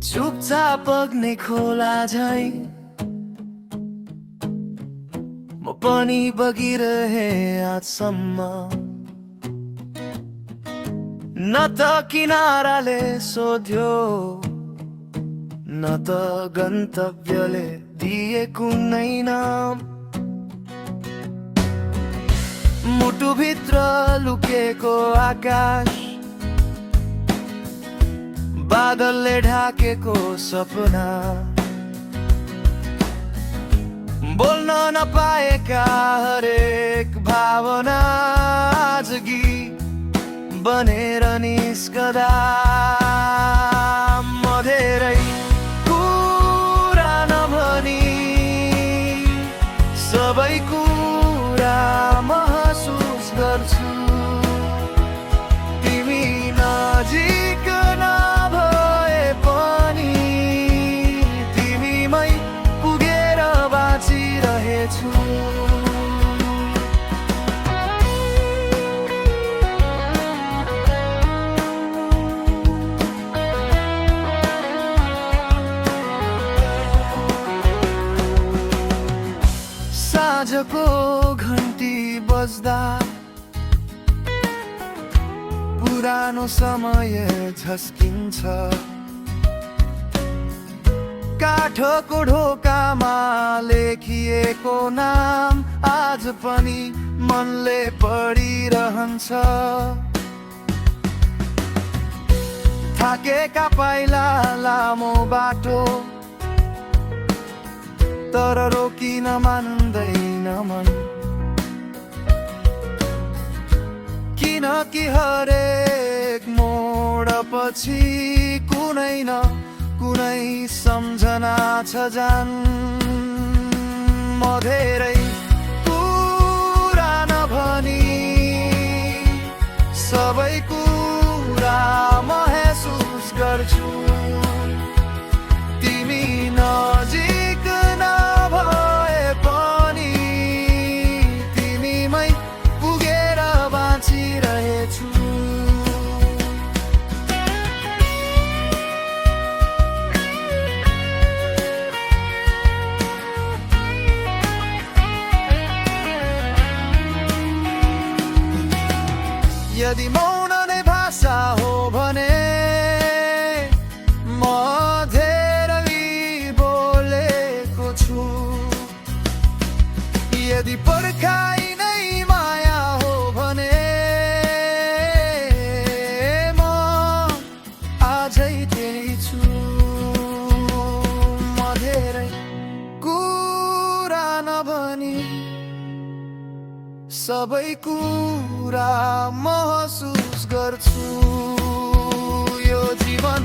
चुपचाप बग्ने खोला झै म पनि बगिरहे आजसम्म। न त किनाराले सोध्यो न त गन्तव्यले दिए कुनै नाम। मुटुभित्र लुकेको आकाश, बादलले ढाकेको सपना, बोल्न नपाएका हरेक भावना आज गीत बनेर निस्कदा। म धेरै कुरा नभनी सबै कुरा महसुस गर्छु। तिमी नजिक नभए पनि तिमीमै पुगेर बाँचिरहेछु। साँझको घन्टी बज्दा पुरानो समय झस्किन्छ। काठको ढोकामा लेखिएको नाम आज पनि मनले पढिरहन्छ। थाकेका पाइला लामो बाटो तर रोकिन मान्दैन मन। किनकि हरेक मोडपछि कुनै न कुनै सम्झना छ जान। म धेरै कुरा नभनी सबै कुरा महसुस गर्छु। तिमी नजिक नभए पनि तिमीमै पुगेर बाँचिरहेछु। यदि मौन नै भाषा हो भने म धेरै बोलेको छु। यदि पर्खाइ नै माया हो भने म आजै त्यही छु। म धेरै कुरा नभनी सबै कुरा महसुस गर्छु। यो जीवन